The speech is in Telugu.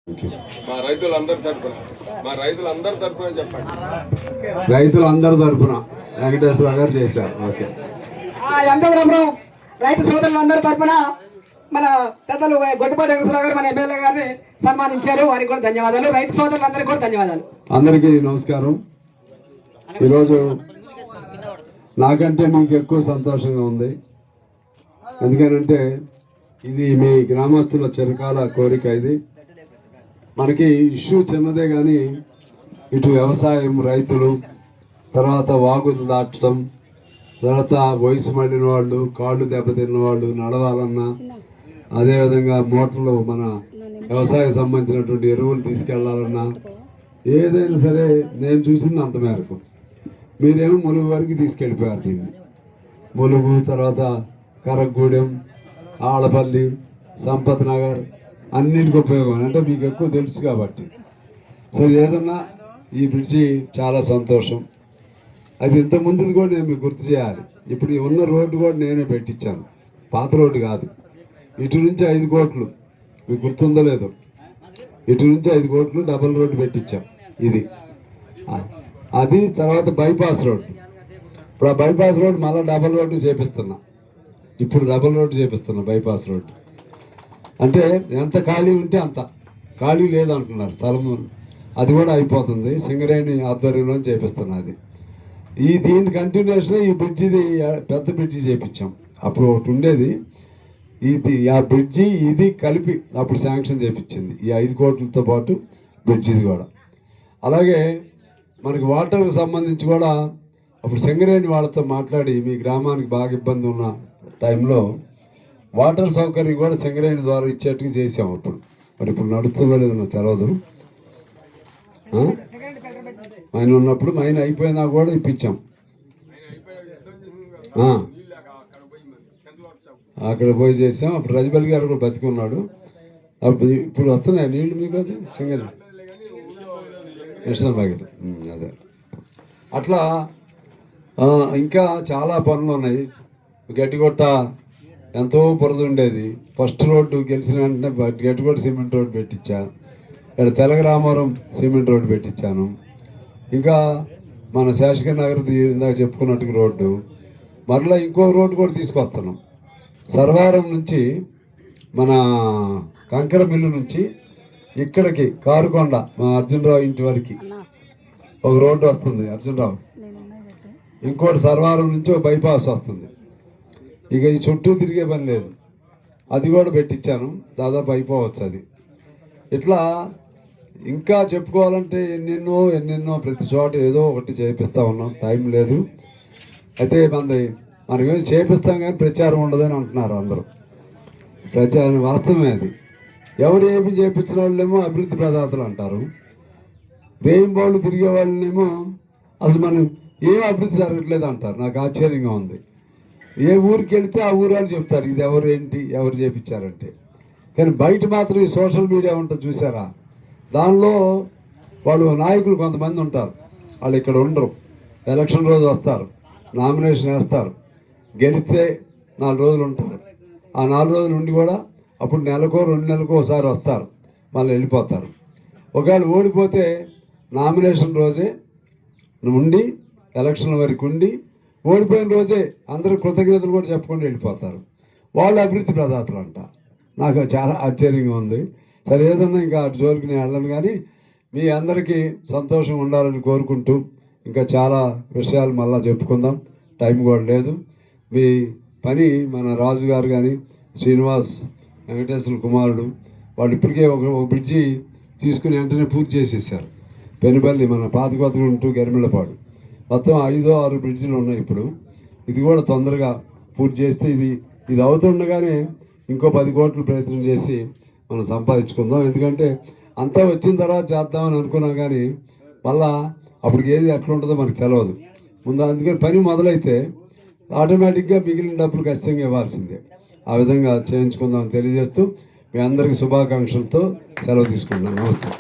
మా రైతులందరి తరపున చెప్పండి. రైతులందరి తరపున వెంకటేశ్వర గారు చేశారు. ఓకే, ఎంతవరం రైతు సోదరులందరి తరపున మన పెద్దలు గొడ్డపాటి వెంకటేశ్వర గారు మన ఎమ్మెల్యే గారిని సన్మానించారు. వారికి కూడా ధన్యవాదాలు. రైతు సోదరులందరికీ కూడా ధన్యవాదాలు. అందరికీ నమస్కారం. ఈరోజు నాకంటే మీకు ఎక్కువ సంతోషంగా ఉంది. ఎందుకనంటే ఇది మీ గ్రామస్తుల చిరకాల కోరిక. ఇది మనకి ఇష్యూ చిన్నదే, కానీ ఇటు వ్యవసాయం, రైతులు, తర్వాత వాగులు దాటడం, తర్వాత వయసు మళ్ళిన వాళ్ళు, కాళ్ళు దెబ్బతిన్న వాళ్ళు నడవాలన్నా, అదేవిధంగా మోటార్లు మన వ్యవసాయం సంబంధించినటువంటి ఎరువులు తీసుకెళ్లాలన్నా, ఏదైనా సరే నేను చూసింది అంత మేరకు. మీరేమో ములుగు వరకు తీసుకెళ్ళిపోయారు. దీన్ని ములుగు, తర్వాత కరగూడెం, ఆళ్ళపల్లి, సంపత్ నగర్ అన్నింటికి ఉపయోగం. అంటే మీకు ఎక్కువ తెలుసు కాబట్టి. సో ఏదన్నా ఈ బ్రిడ్జి చాలా సంతోషం. అది ఇంతకుముందుది కూడా నేను మీకు గుర్తు చేయాలి. ఇప్పుడు ఉన్న రోడ్డు కూడా నేనే పెట్టించాను, పాత రోడ్డు కాదు. ఇటు నుంచి 5 కోట్లు, మీకు గుర్తుందో లేదో, ఇటు నుంచి 5 కోట్లు డబల్ రోడ్డు పెట్టించాం. ఇది అది తర్వాత బైపాస్ రోడ్డు. ఇప్పుడు ఆ బైపాస్ రోడ్డు మళ్ళీ డబల్ రోడ్డు చేపిస్తున్నా. ఇప్పుడు డబల్ రోడ్డు చేపిస్తున్నా బైపాస్ రోడ్డు. అంటే ఎంత ఖాళీ ఉంటే అంత ఖాళీ లేదంటున్నారు స్థలం. అది కూడా అయిపోతుంది. సింగరేణి ఆధ్వర్యంలో చేపిస్తున్నది. దీని కంటిన్యూషన్ ఈ బ్రిడ్జిది పెద్ద బ్రిడ్జి చేపించాం. అప్పుడు ఒకటి ఉండేది, ఇది ఆ బ్రిడ్జి ఇది కలిపి అప్పుడు శాంక్షన్ చేపించింది. ఈ 5 కోట్లతో పాటు బ్రిడ్జిది కూడా. అలాగే మనకి వాటర్కి సంబంధించి కూడా అప్పుడు సింగరేణి వాళ్ళతో మాట్లాడి, మీ గ్రామానికి బాగా ఇబ్బంది ఉన్న టైంలో వాటర్ సౌకర్యం కూడా సింగరేణి ద్వారా ఇచ్చేట్టుగా చేసాం అప్పుడు. మరి ఇప్పుడు నడుస్తుందో లేదో నాకు తెలియదు. ఆయన ఉన్నప్పుడు మైన్ అయిపోయినా కూడా ఇప్పించాం. అక్కడ పోయి చేసాం. అప్పుడు రజబల్ గారు కూడా బతికున్నాడు. అప్పుడు ఇప్పుడు వస్తున్నాయి నీళ్ళు మీకు. అది సింగరేణి బాగా అదే. అట్లా ఇంకా చాలా పనులు ఉన్నాయి. గట్టిగొట్ట ఎంతో బురద ఉండేది. ఫస్ట్ రోడ్డు గెలిచిన వెంటనే గట్టిగొట్ట సిమెంట్ రోడ్డు పెట్టించా. ఇక్కడ తెలగరామవరం సిమెంట్ రోడ్డు పెట్టించాను. ఇంకా మన శాసక నగర్ ఇందాక చెప్పుకున్నట్టుగా రోడ్డు, మరలా ఇంకో రోడ్డు కూడా తీసుకొస్తున్నాం. సర్వారం నుంచి మన కంకర మిల్లు నుంచి ఇక్కడికి కారుకొండ మా అర్జునరావు ఇంటి వరకు ఒక రోడ్డు వస్తుంది. అర్జునరావు ఇంకోటి సర్వారం నుంచి ఒక బైపాస్ వస్తుంది. ఇక ఈ చుట్టూ తిరిగే పని లేదు. అది కూడా పెట్టించాను. దాదాపు అయిపోవచ్చు అది. ఇట్లా ఇంకా చెప్పుకోవాలంటే ఎన్నెన్నో ప్రతి చోట ఏదో ఒకటి చేపిస్తూ ఉన్నాం. టైం లేదు. అయితే మనమేమి చేపిస్తాం కానీ ప్రచారం ఉండదని అంటున్నారు అందరూ. ప్రచారం వాస్తవమే. అది ఎవరు ఏమి చేపించిన వాళ్ళేమో అభివృద్ధి ప్రదాతలు అంటారు. రేయింబోళ్ళు తిరిగే వాళ్ళనేమో అసలు మనం ఏం అభివృద్ధి జరగట్లేదు అంటారు. నాకు ఆశ్చర్యంగా ఉంది. ఏ ఊరికి వెళితే ఆ ఊరు వాళ్ళు చెప్తారు ఇది ఎవరు చేపించారంటే. కానీ బయట మాత్రం ఈ సోషల్ మీడియా ఉంటుంది చూసారా, దానిలో వాళ్ళు నాయకులు కొంతమంది ఉంటారు. వాళ్ళు ఇక్కడ ఉండరు. ఎలక్షన్ రోజు వస్తారు, నామినేషన్ వేస్తారు, గెలిస్తే 4 రోజులు ఉంటారు. ఆ 4 రోజులు ఉండి కూడా అప్పుడు నెలకో 2 నెలలకో ఒకసారి వస్తారు, మళ్ళీ వెళ్ళిపోతారు. ఒకవేళ ఓడిపోతే నామినేషన్ రోజే ఉండి ఎలక్షన్ వరకు ఉండి ఓడిపోయిన రోజే అందరూ కృతజ్ఞతలు కూడా చెప్పుకొని వెళ్ళిపోతారు. వాళ్ళు అభివృద్ధి ప్రదాతలు అంట. నాకు చాలా ఆశ్చర్యంగా ఉంది. సరే ఏదన్నా ఇంకా అటు జోలికి నేను వెళ్ళను. కానీ మీ అందరికీ సంతోషం ఉండాలని కోరుకుంటూ ఇంకా చాలా విషయాలు మళ్ళీ చెప్పుకుందాం. టైం కూడా లేదు. మీ పని మన రాజు గారు కానీ శ్రీనివాస్ వెంకటేశ్వర కుమారుడు వాళ్ళు ఇప్పటికే ఒక బ్రిడ్జి తీసుకుని వెంటనే పూర్తి చేసేసారు. పెనుపల్లి మన పాతకొత్తగా ఉంటూ గరిమిళ్ళపాడు మొత్తం 5-6 బ్రిడ్జిలు ఉన్నాయి ఇప్పుడు. ఇది కూడా తొందరగా పూర్తి చేస్తే ఇది అవుతుండగానే ఇంకో 10 కోట్లు ప్రయత్నం చేసి మనం సంపాదించుకుందాం. ఎందుకంటే అంతా వచ్చిన తర్వాత చేద్దామని అనుకున్నాం, కానీ మళ్ళా అప్పటికి ఏది ఎట్లా ఉంటుందో మనకు తెలియదు ముందు. అందుకని పని మొదలైతే ఆటోమేటిక్గా మిగిలిన డబ్బులు ఖచ్చితంగా ఇవ్వాల్సిందే. ఆ విధంగా చేయించుకుందామని తెలియజేస్తూ మీ అందరికీ శుభాకాంక్షలతో సెలవు తీసుకుంటున్నాను. నమస్తే.